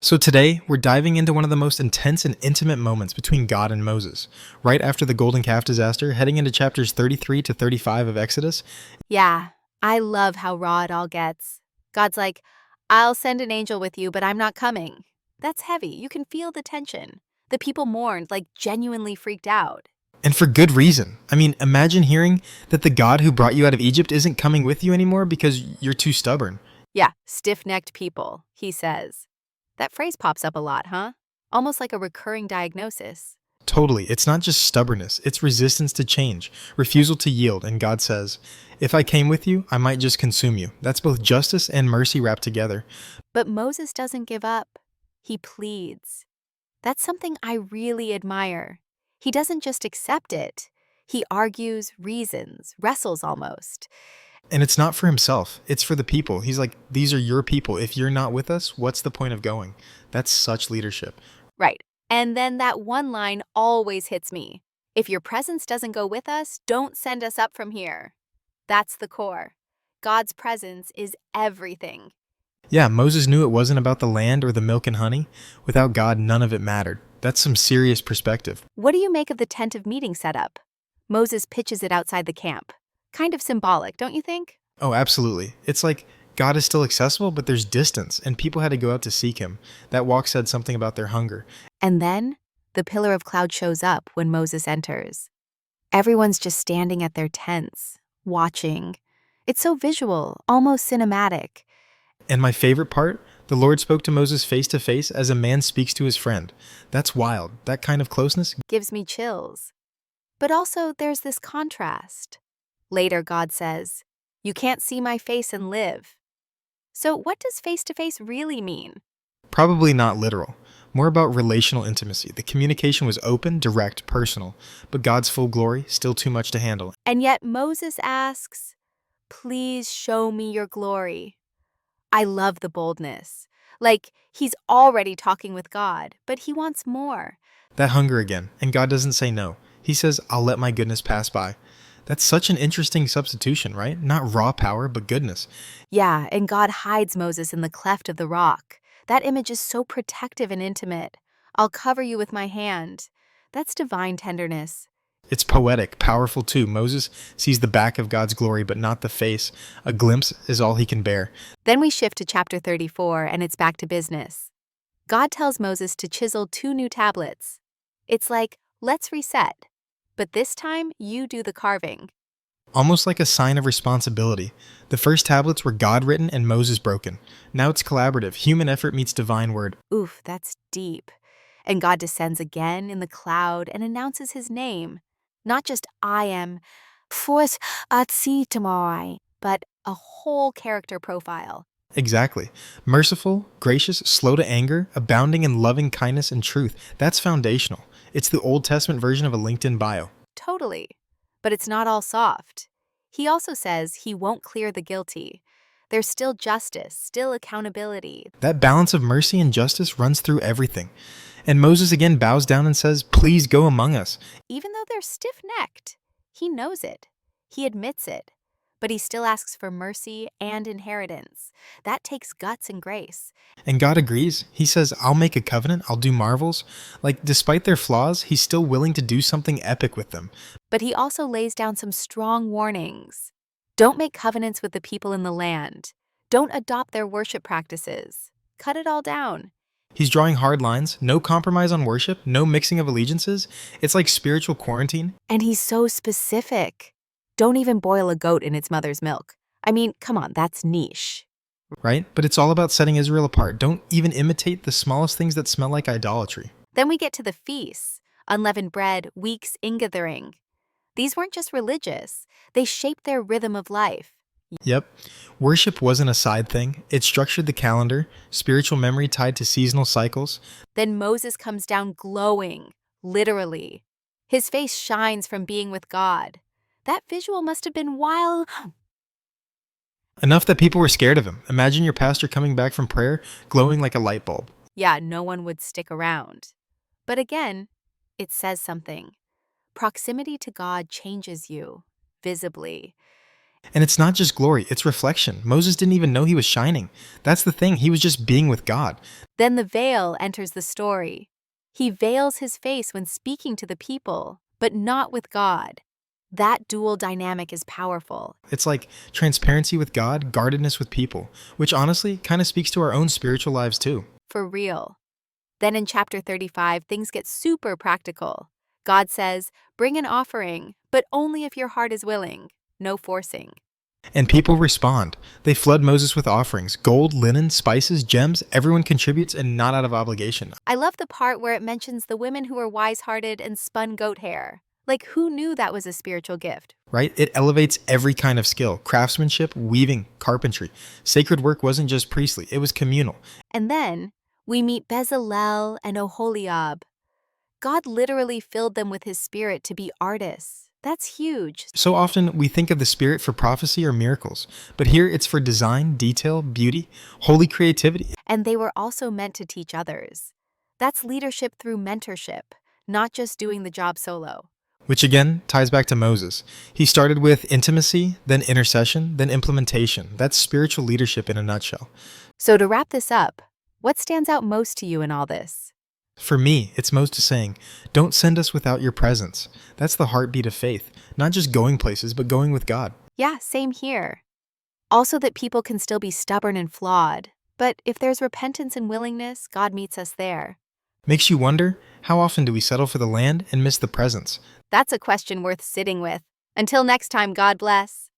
So today, we're diving into one of the most intense and intimate moments between God and Moses. Right after the golden calf disaster, heading into chapters 33 to 35 of Exodus. Yeah, I love how raw it all gets. God's like, I'll send an angel with you, but I'm not coming. That's heavy. You can feel the tension. The people mourned, like genuinely freaked out. And for good reason. I mean, imagine hearing that the God who brought you out of Egypt isn't coming with you anymore because you're too stubborn. Yeah, stiff-necked people, he says. That phrase pops up a lot, huh? Almost like a recurring diagnosis. Totally. It's not just stubbornness, it's resistance to change, refusal to yield, and God says, if I came with you, I might just consume you. That's both justice and mercy wrapped together. But Moses doesn't give up. He pleads. That's something I really admire. He doesn't just accept it. He argues, reasons, wrestles almost. And it's not for himself, it's for the people. He's like, these are your people. If you're not with us, what's the point of going? That's such leadership. Right. And then that one line always hits me. If your presence doesn't go with us, don't send us up from here. That's the core. God's presence is everything. Yeah, Moses knew it wasn't about the land or the milk and honey. Without God, none of it mattered. That's some serious perspective. What do you make of the tent of meeting setup? Moses pitches it outside the camp. Kind of symbolic, don't you think? Oh, absolutely. It's like God is still accessible, but there's distance, and people had to go out to seek him. That walk said something about their hunger. And then the pillar of cloud shows up when Moses enters. Everyone's just standing at their tents, watching. It's so visual, almost cinematic. And my favorite part, the Lord spoke to Moses face to face as a man speaks to his friend. That's wild. That kind of closeness. Gives me chills. But also there's this contrast. Later, God says, you can't see my face and live. So what does face-to-face really mean? Probably not literal. More about relational intimacy. The communication was open, direct, personal. But God's full glory, still too much to handle. And yet Moses asks, please show me your glory. I love the boldness. Like, he's already talking with God, but he wants more. That hunger again. And God doesn't say no. He says, I'll let my goodness pass by. That's such an interesting substitution, right? Not raw power, but goodness. Yeah, and God hides Moses in the cleft of the rock. That image is so protective and intimate. I'll cover you with my hand. That's divine tenderness. It's poetic, powerful too. Moses sees the back of God's glory, but not the face. A glimpse is all he can bear. Then we shift to chapter 34, and it's back to business. God tells Moses to chisel 2 new tablets. It's like, let's reset. But this time, you do the carving. Almost like a sign of responsibility. The first tablets were God written and Moses broken. Now it's collaborative. Human effort meets divine word. Oof, that's deep. And God descends again in the cloud and announces his name. Not just I am, Fos Atsi Tamai, but a whole character profile. Exactly. Merciful, gracious, slow to anger, abounding in loving kindness and truth. That's foundational. It's the Old Testament version of a LinkedIn bio. Totally. But it's not all soft. He also says he won't clear the guilty. There's still justice, still accountability. That balance of mercy and justice runs through everything. And Moses again bows down and says, please go among us. Even though they're stiff-necked, he knows it. He admits it. But he still asks for mercy and inheritance. That takes guts and grace. And God agrees. He says, I'll make a covenant, I'll do marvels. Like, despite their flaws, he's still willing to do something epic with them. But he also lays down some strong warnings. Don't make covenants with the people in the land. Don't adopt their worship practices. Cut it all down. He's drawing hard lines, no compromise on worship, no mixing of allegiances. It's like spiritual quarantine. And he's so specific. Don't even boil a goat in its mother's milk. I mean, come on, that's niche. Right? But it's all about setting Israel apart. Don't even imitate the smallest things that smell like idolatry. Then we get to the feasts. Unleavened bread, weeks ingathering. These weren't just religious. They shaped their rhythm of life. Yep. Worship wasn't a side thing. It structured the calendar, spiritual memory tied to seasonal cycles. Then Moses comes down glowing, literally. His face shines from being with God. That visual must have been wild. Enough that people were scared of him. Imagine your pastor coming back from prayer, glowing like a light bulb. Yeah, no one would stick around. But again, it says something. Proximity to God changes you, visibly. And it's not just glory, it's reflection. Moses didn't even know he was shining. That's the thing, he was just being with God. Then the veil enters the story. He veils his face when speaking to the people, but not with God. That dual dynamic is powerful. It's like transparency with God, guardedness with people, which honestly kind of speaks to our own spiritual lives too. For real. Then in chapter 35, things get super practical. God says, bring an offering, but only if your heart is willing. No forcing. And people respond. They flood Moses with offerings gold, linen, spices, gems. Everyone contributes and not out of obligation. I love the part where it mentions the women who were wise-hearted and spun goat hair. Like, who knew that was a spiritual gift? Right? It elevates every kind of skill craftsmanship, weaving, carpentry. Sacred work wasn't just priestly, it was communal. And then we meet Bezalel and Oholiab. God literally filled them with his spirit to be artists. That's huge. So often we think of the Spirit for prophecy or miracles, but here it's for design, detail, beauty, holy creativity. And they were also meant to teach others. That's leadership through mentorship, not just doing the job solo. Which again ties back to Moses. He started with intimacy, then intercession, then implementation. That's spiritual leadership in a nutshell. So to wrap this up, what stands out most to you in all this? For me, it's Moses saying, don't send us without your presence. That's the heartbeat of faith. Not just going places, but going with God. Yeah, same here. Also that people can still be stubborn and flawed, but if there's repentance and willingness, God meets us there. Makes you wonder, how often do we settle for the land and miss the presence? That's a question worth sitting with. Until next time, God bless.